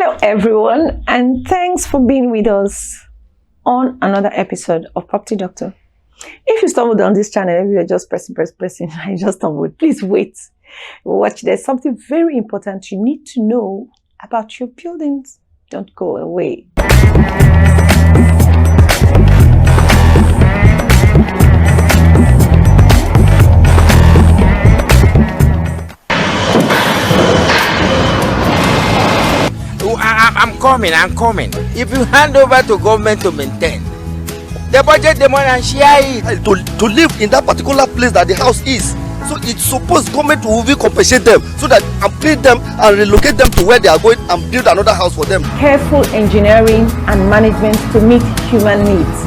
Hello everyone, and thanks for being with us on another episode of Property Doctor. If you stumbled on this channel, if you're just pressing, I just stumbled, please wait. Watch, there's something very important you need to know about your buildings. Don't go away. I'm coming. If you hand over to government to maintain, they budget the money and share it. To live in that particular place that the house is. So it's supposed government will compensate them so that and pay them and relocate them to where they are going and build another house for them. Careful engineering and management to meet human needs.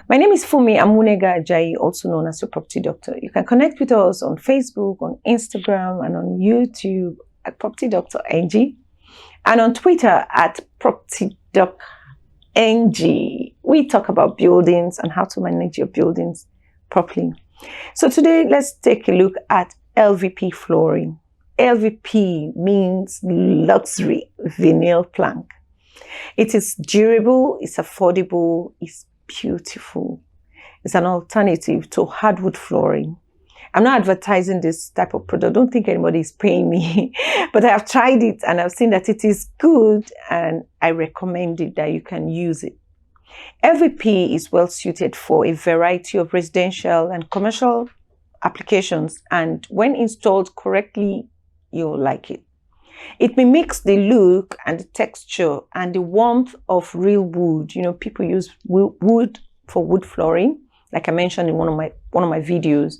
My name is Fumi Amunega Ajayi, also known as the Property Doctor. You can connect with us on Facebook, on Instagram, and on YouTube at Property Doctor NG, and on Twitter at Property Doc NG. We talk about buildings and how to manage your buildings properly. So today, let's take a look at LVP flooring. LVP means luxury vinyl plank. It is durable, it's affordable, it's beautiful. It's an alternative to hardwood flooring. I'm not advertising this type of product. Don't think anybody is paying me, but I have tried it and I've seen that it is good and I recommend it, that you can use it. LVP is well suited for a variety of residential and commercial applications, and when installed correctly, you'll like it. It mimics the look and the texture and the warmth of real wood. You know, people use wood for wood flooring, like I mentioned in one of my videos.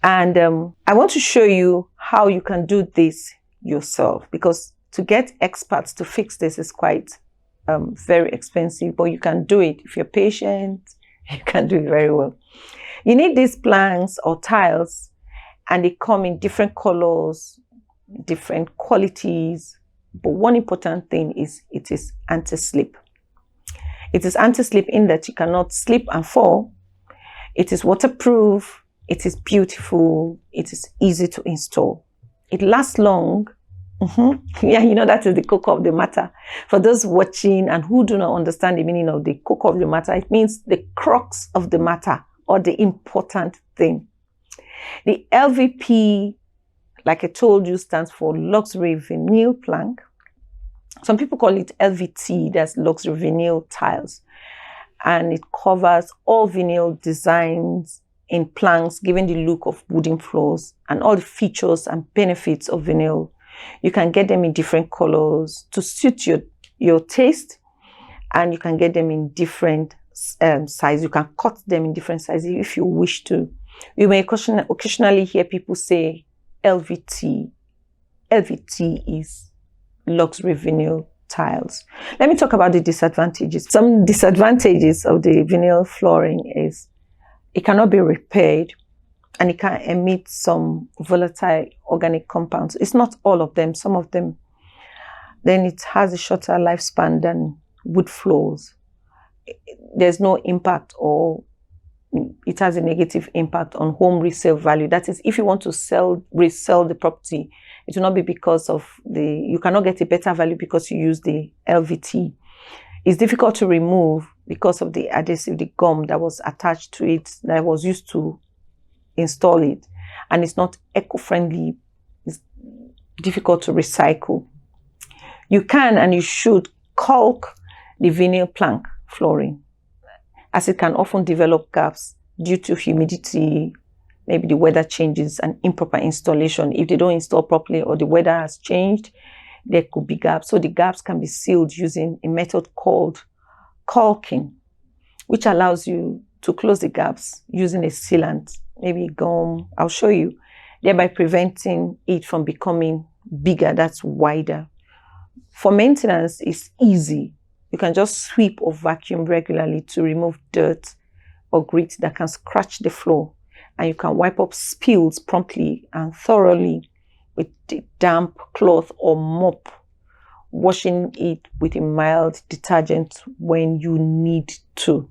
And I want to show you how you can do this yourself, because to get experts to fix this is quite very expensive, but you can do it. If you're patient, you can do it very well. You need these planks or tiles, and they come in different colors, different qualities, but one important thing is it is anti-slip. It is anti-slip in that you cannot slip and fall. It is waterproof, it is beautiful, it is easy to install. It lasts long. Yeah, you know, that is the cocoa of the matter. For those watching and who do not understand the meaning of the cocoa of the matter, it means the crux of the matter or the important thing. The LVP, like I told you, stands for luxury vinyl plank. Some people call it LVT, that's luxury vinyl tiles. And it covers all vinyl designs in planks, giving the look of wooden floors and all the features and benefits of vinyl. You can get them in different colors to suit your taste, and you can get them in different sizes. You can cut them in different sizes if you wish to. You may occasionally hear people say LVT. LVT is luxury vinyl tiles. Let me talk about the disadvantages. Some disadvantages of the vinyl flooring is it cannot be repaired and it can emit some volatile organic compounds. It's not all of them, some of them. Then it has a shorter lifespan than wood floors. There's no impact, or it has a negative impact on home resale value. That is, if you want to resell the property, it will not be because of you cannot get a better value because you use the LVT. It's difficult to remove because of the adhesive, the gum that was attached to it, that was used to install it. And it's not eco-friendly. It's difficult to recycle. You can and you should caulk the vinyl plank flooring, as it can often develop gaps due to humidity, maybe the weather changes and improper installation. If they don't install properly or the weather has changed, there could be gaps. So the gaps can be sealed using a method called caulking, which allows you to close the gaps using a sealant, maybe gum. I'll show you, thereby preventing it from becoming bigger, that's wider. For maintenance, it's easy. You can just sweep or vacuum regularly to remove dirt or grit that can scratch the floor. And you can wipe up spills promptly and thoroughly with a damp cloth or mop, washing it with a mild detergent when you need to.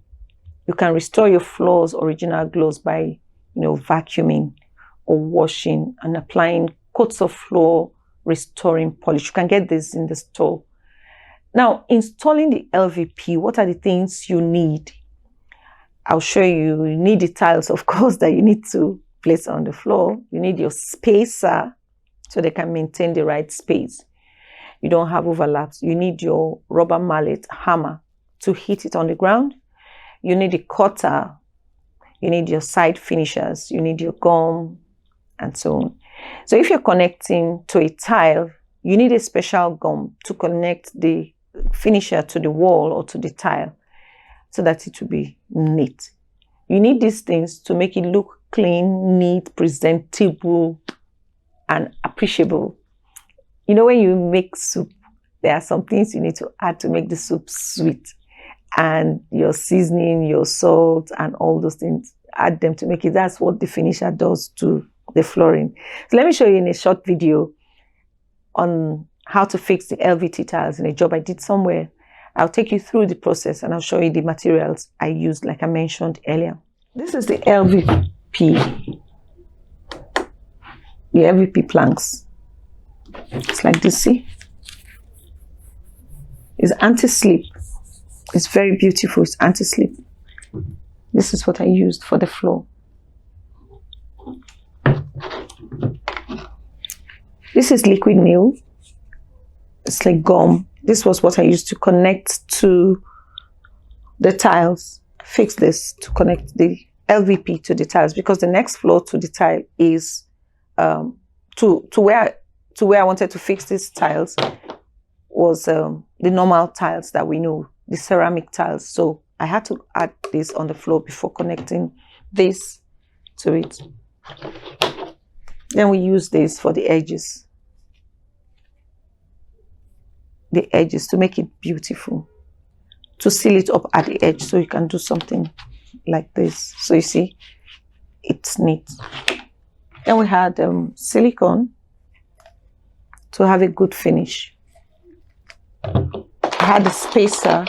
You can restore your floor's original glows by, vacuuming or washing and applying coats of floor restoring polish. You can get this in the store. Now, installing the LVP, what are the things you need? I'll show you. You need the tiles, of course, that you need to place on the floor. You need your spacer so they can maintain the right space. You don't have overlaps. You need your rubber mallet hammer to hit it on the ground. You need a cutter. You need your side finishers. You need your gum and so on. So if you're connecting to a tile, you need a special gum to connect the finisher to the wall or to the tile so that it will be neat. You need these things to make it look clean, neat, presentable, and appreciable. You know, when you make soup, there are some things you need to add to make the soup sweet. And your seasoning, your salt, and all those things, add them to make it. That's what the finisher does to the flooring. So let me show you in a short video on how to fix the LVT tiles in a job I did somewhere. I'll take you through the process and I'll show you the materials I used, like I mentioned earlier. This is the LVP. The LVP planks. It's like this, see? It's anti-slip. It's very beautiful. It's anti-slip. This is what I used for the floor. This is liquid nail. It's like gum. This was what I used to connect to the tiles. Fix this to connect the LVP to the tiles, because the next floor to the tile is to where I wanted to fix these tiles was the normal tiles that we know, the ceramic tiles. So I had to add this on the floor before connecting this to it. Then we use this for the edges. The edges to make it beautiful. To seal it up at the edge so you can do something like this. So you see, it's neat. Then we had silicone to have a good finish. I had a spacer.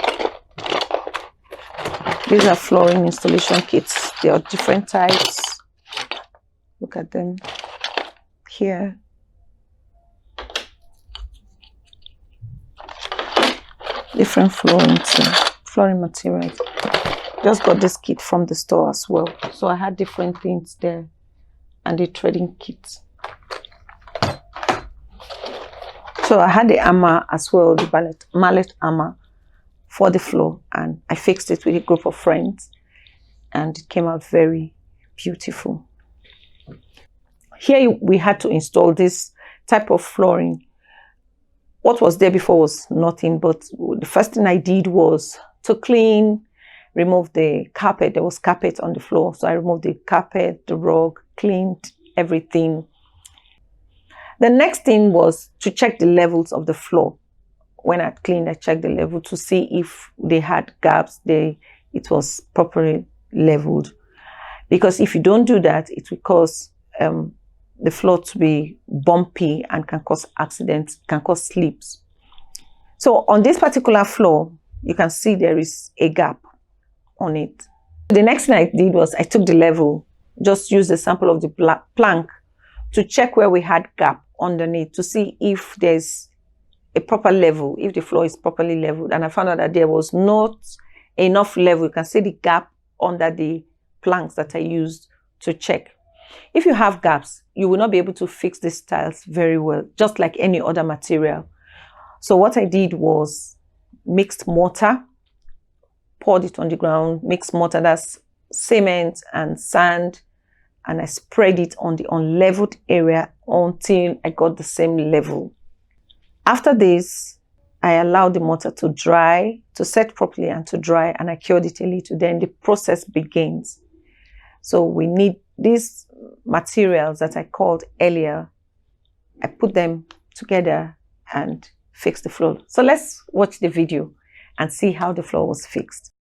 These are flooring installation kits. There are different types. Look at them here. Different flooring materials. Just got this kit from the store as well. So I had different things there and the threading kit. So I had the hammer as well, the mallet hammer for the floor, and I fixed it with a group of friends and it came out very beautiful. Here we had to install this type of flooring. What was there before was nothing, but the first thing I did was to clean, remove the carpet. There was carpet on the floor, so I removed the carpet, the rug, cleaned everything. The next thing was to check the levels of the floor. When I cleaned, I checked the level to see if they had gaps. It was properly leveled. Because if you don't do that, it will cause the floor to be bumpy and can cause accidents, can cause slips. So on this particular floor, you can see there is a gap on it. The next thing I did was I took the level, just used a sample of the plank to check where we had gap underneath to see if there's a proper level, if the floor is properly leveled. And I found out that there was not enough level. You can see the gap under the planks that I used to check. If you have gaps, you will not be able to fix these tiles very well, just like any other material. So what I did was mixed mortar, poured it on the ground, mixed mortar, that's cement and sand, and I spread it on the unleveled area until I got the same level. After this, I allowed the mortar to dry, to set properly and to dry, and I cured it a little. Then the process begins. So we need these materials that I called earlier. I put them together and fixed the floor. So let's watch the video and see how the floor was fixed.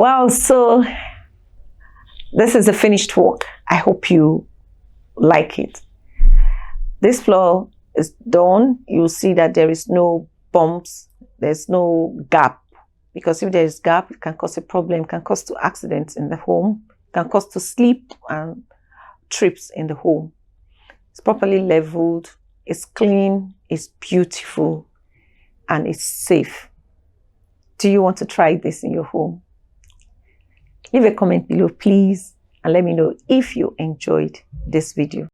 Well, so this is the finished work. I hope you like it. This floor is done. You'll see that there is no bumps, there's no gap, because if there is gap, it can cause a problem, it can cause to accidents in the home, it can cause to sleep and trips in the home. It's properly leveled, it's clean, it's beautiful, and it's safe. Do you want to try this in your home? Leave a comment below, please, and let me know if you enjoyed this video.